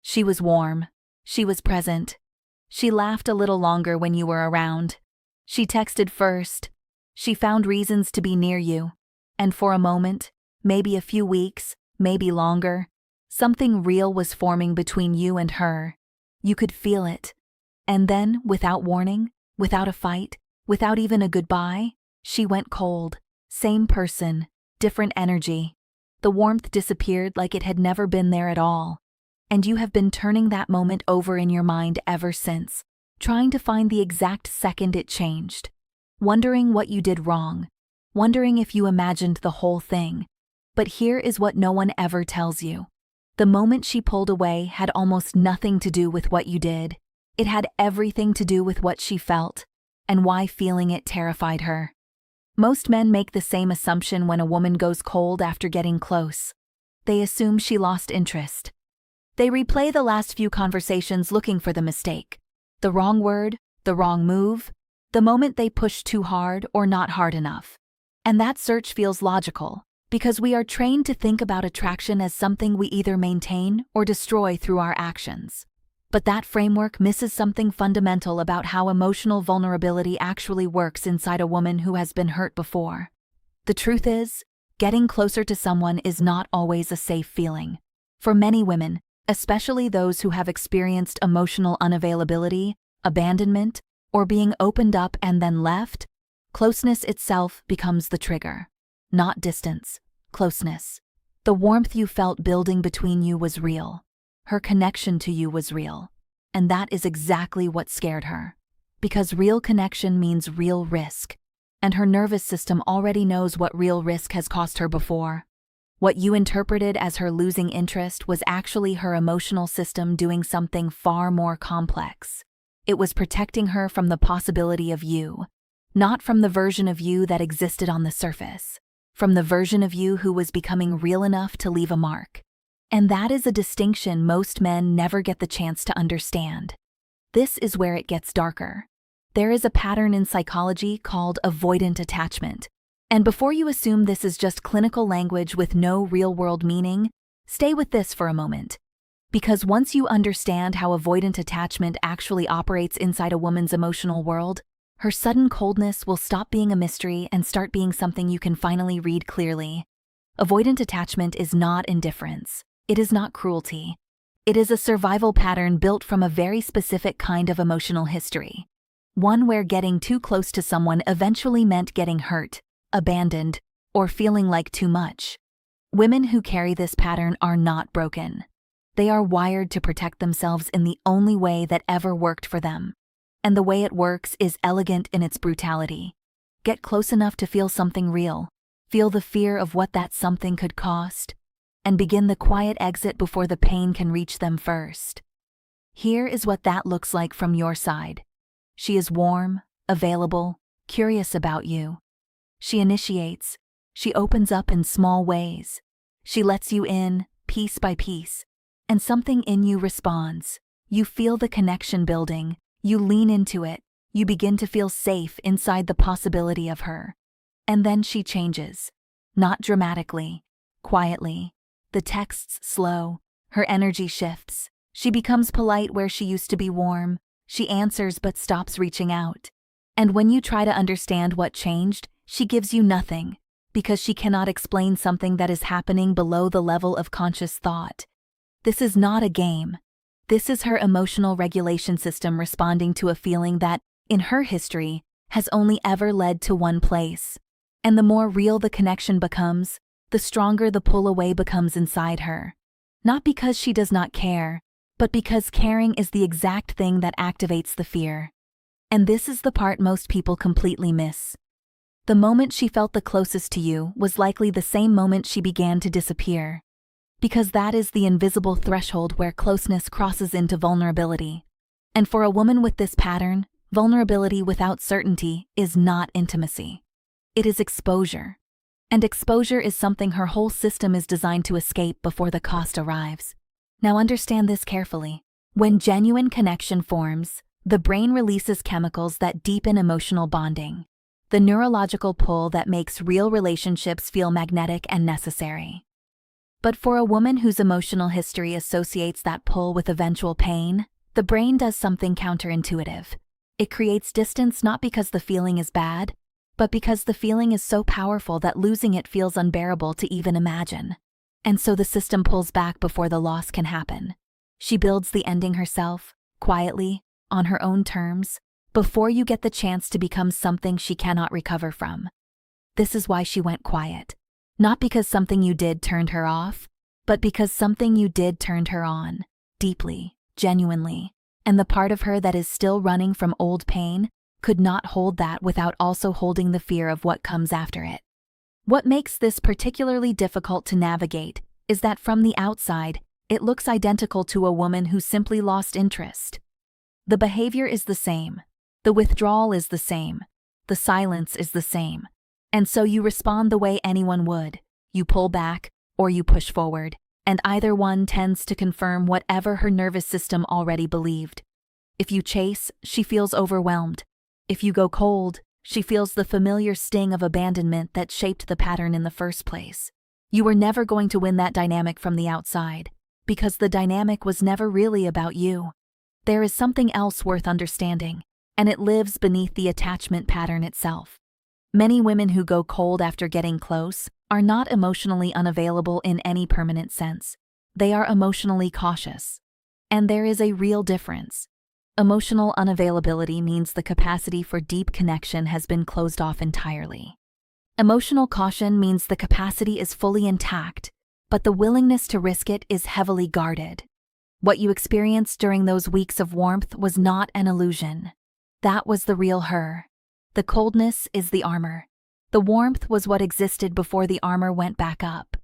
She was warm. She was present. She laughed a little longer when you were around. She texted first. She found reasons to be near you. And for a moment, maybe a few weeks, maybe longer, something real was forming between you and her. You could feel it. And then, without warning, without a fight, without even a goodbye, she went cold. Same person, different energy. The warmth disappeared like it had never been there at all. And you have been turning that moment over in your mind ever since, trying to find the exact second it changed. Wondering what you did wrong. Wondering if you imagined the whole thing. But here is what no one ever tells you. The moment she pulled away had almost nothing to do with what you did. It had everything to do with what she felt, and why feeling it terrified her. Most men make the same assumption when a woman goes cold after getting close. They assume she lost interest. They replay the last few conversations looking for the mistake. The wrong word, the wrong move, the moment they pushed too hard or not hard enough. And that search feels logical, because we are trained to think about attraction as something we either maintain or destroy through our actions. But that framework misses something fundamental about how emotional vulnerability actually works inside a woman who has been hurt before. The truth is, getting closer to someone is not always a safe feeling. For many women, especially those who have experienced emotional unavailability, abandonment, or being opened up and then left, closeness itself becomes the trigger. Not distance, closeness. The warmth you felt building between you was real. Her connection to you was real. And that is exactly what scared her. Because real connection means real risk. And her nervous system already knows what real risk has cost her before. What you interpreted as her losing interest was actually her emotional system doing something far more complex. It was protecting her from the possibility of you, not from the version of you that existed on the surface, from the version of you who was becoming real enough to leave a mark. And that is a distinction most men never get the chance to understand. This is where it gets darker. There is a pattern in psychology called avoidant attachment. And before you assume this is just clinical language with no real-world meaning, stay with this for a moment. Because once you understand how avoidant attachment actually operates inside a woman's emotional world, her sudden coldness will stop being a mystery and start being something you can finally read clearly. Avoidant attachment is not indifference. It is not cruelty. It is a survival pattern built from a very specific kind of emotional history. One where getting too close to someone eventually meant getting hurt, abandoned, or feeling like too much. Women who carry this pattern are not broken. They are wired to protect themselves in the only way that ever worked for them. And the way it works is elegant in its brutality. Get close enough to feel something real. Feel the fear of what that something could cost. And begin the quiet exit before the pain can reach them first. Here is what that looks like from your side. She is warm, available, curious about you. She initiates. She opens up in small ways. She lets you in, piece by piece. And something in you responds. You feel the connection building. You lean into it. You begin to feel safe inside the possibility of her. And then she changes. Not dramatically, quietly. The texts slow. Her energy shifts. She becomes polite where she used to be warm. She answers but stops reaching out. And when you try to understand what changed, she gives you nothing, because she cannot explain something that is happening below the level of conscious thought. This is not a game. This is her emotional regulation system responding to a feeling that, in her history, has only ever led to one place. And the more real the connection becomes, the stronger the pull away becomes inside her. Not because she does not care, but because caring is the exact thing that activates the fear. And this is the part most people completely miss. The moment she felt the closest to you was likely the same moment she began to disappear. Because that is the invisible threshold where closeness crosses into vulnerability. And for a woman with this pattern, vulnerability without certainty is not intimacy. It is exposure. And exposure is something her whole system is designed to escape before the cost arrives. Now understand this carefully. When genuine connection forms, the brain releases chemicals that deepen emotional bonding. The neurological pull that makes real relationships feel magnetic and necessary. But for a woman whose emotional history associates that pull with eventual pain, the brain does something counterintuitive. It creates distance not because the feeling is bad, but because the feeling is so powerful that losing it feels unbearable to even imagine. And so the system pulls back before the loss can happen. She builds the ending herself, quietly, on her own terms, before you get the chance to become something she cannot recover from. This is why she went quiet. Not because something you did turned her off, but because something you did turned her on, deeply, genuinely. And the part of her that is still running from old pain could not hold that without also holding the fear of what comes after it. What makes this particularly difficult to navigate is that from the outside, it looks identical to a woman who simply lost interest. The behavior is the same. The withdrawal is the same. The silence is the same. And so you respond the way anyone would. You pull back, or you push forward, and either one tends to confirm whatever her nervous system already believed. If you chase, she feels overwhelmed. If you go cold, she feels the familiar sting of abandonment that shaped the pattern in the first place. You were never going to win that dynamic from the outside, because the dynamic was never really about you. There is something else worth understanding, and it lives beneath the attachment pattern itself. Many women who go cold after getting close are not emotionally unavailable in any permanent sense. They are emotionally cautious. And there is a real difference. Emotional unavailability means the capacity for deep connection has been closed off entirely. Emotional caution means the capacity is fully intact, but the willingness to risk it is heavily guarded. What you experienced during those weeks of warmth was not an illusion. That was the real her. The coldness is the armor. The warmth was what existed before the armor went back up.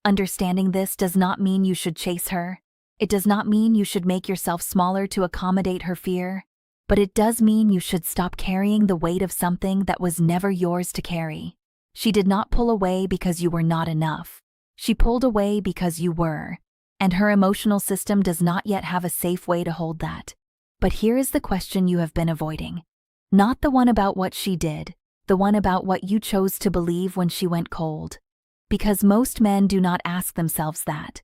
Understanding this does not mean you should chase her. It does not mean you should make yourself smaller to accommodate her fear. But it does mean you should stop carrying the weight of something that was never yours to carry. She did not pull away because you were not enough. She pulled away because you were. And her emotional system does not yet have a safe way to hold that. But here is the question you have been avoiding. Not the one about what she did, the one about what you chose to believe when she went cold. Because most men do not ask themselves that.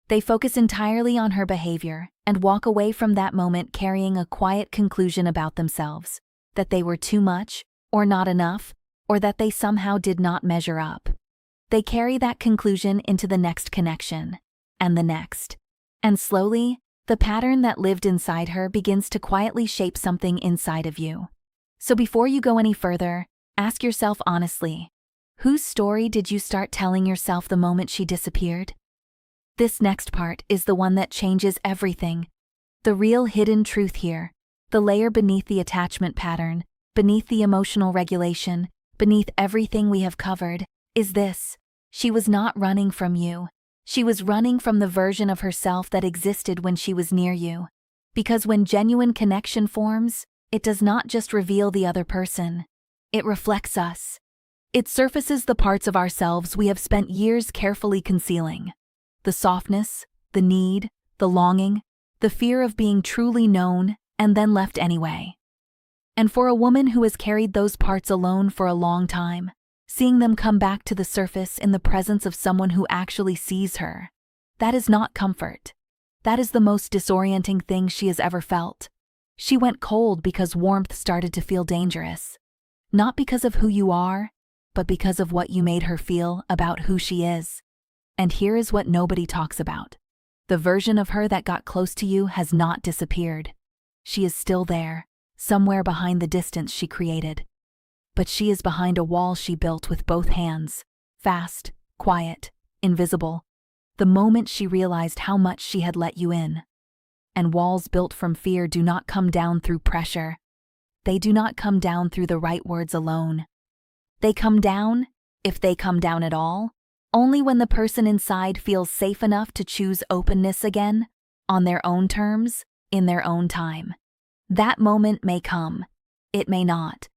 They focus entirely on her behavior and walk away from that moment carrying a quiet conclusion about themselves, that they were too much, or not enough, or that they somehow did not measure up. They carry that conclusion into the next connection, and the next. And slowly, the pattern that lived inside her begins to quietly shape something inside of you. So before you go any further, ask yourself honestly, whose story did you start telling yourself the moment she disappeared? This next part is the one that changes everything. The real hidden truth here, the layer beneath the attachment pattern, beneath the emotional regulation, beneath everything we have covered, is this. She was not running from you. She was running from the version of herself that existed when she was near you. Because when genuine connection forms, it does not just reveal the other person. It reflects us. It surfaces the parts of ourselves we have spent years carefully concealing. The softness, the need, the longing, the fear of being truly known and then left anyway. And for a woman who has carried those parts alone for a long time, seeing them come back to the surface in the presence of someone who actually sees her, that is not comfort. That is the most disorienting thing she has ever felt. She went cold because warmth started to feel dangerous. Not because of who you are, but because of what you made her feel about who she is. And here is what nobody talks about. The version of her that got close to you has not disappeared. She is still there, somewhere behind the distance she created. But she is behind a wall she built with both hands, fast, quiet, invisible, the moment she realized how much she had let you in. And walls built from fear do not come down through pressure. They do not come down through the right words alone. They come down, if they come down at all, only when the person inside feels safe enough to choose openness again, on their own terms, in their own time. That moment may come. It may not.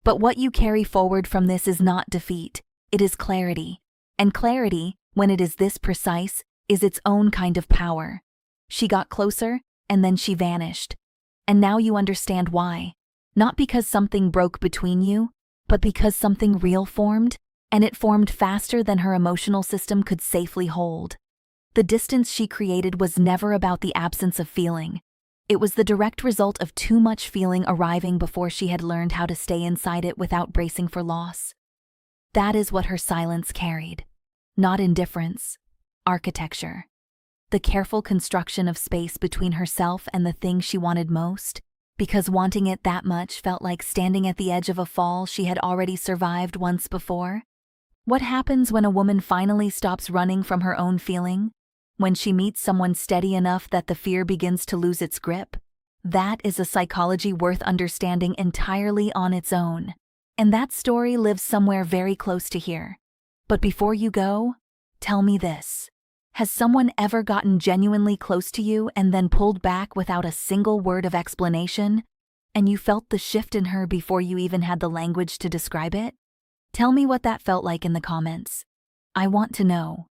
But what you carry forward from this is not defeat, it is clarity. And clarity, when it is this precise, is its own kind of power. She got closer, and then she vanished. And now you understand why. Not because something broke between you, but because something real formed, and it formed faster than her emotional system could safely hold. The distance she created was never about the absence of feeling. It was the direct result of too much feeling arriving before she had learned how to stay inside it without bracing for loss. That is what her silence carried. Not indifference, architecture. The careful construction of space between herself and the thing she wanted most, because wanting it that much felt like standing at the edge of a fall she had already survived once before. What happens when a woman finally stops running from her own feeling? When she meets someone steady enough that the fear begins to lose its grip? That is a psychology worth understanding entirely on its own. And that story lives somewhere very close to here. But before you go, tell me this. Has someone ever gotten genuinely close to you and then pulled back without a single word of explanation, and you felt the shift in her before you even had the language to describe it? Tell me what that felt like in the comments. I want to know.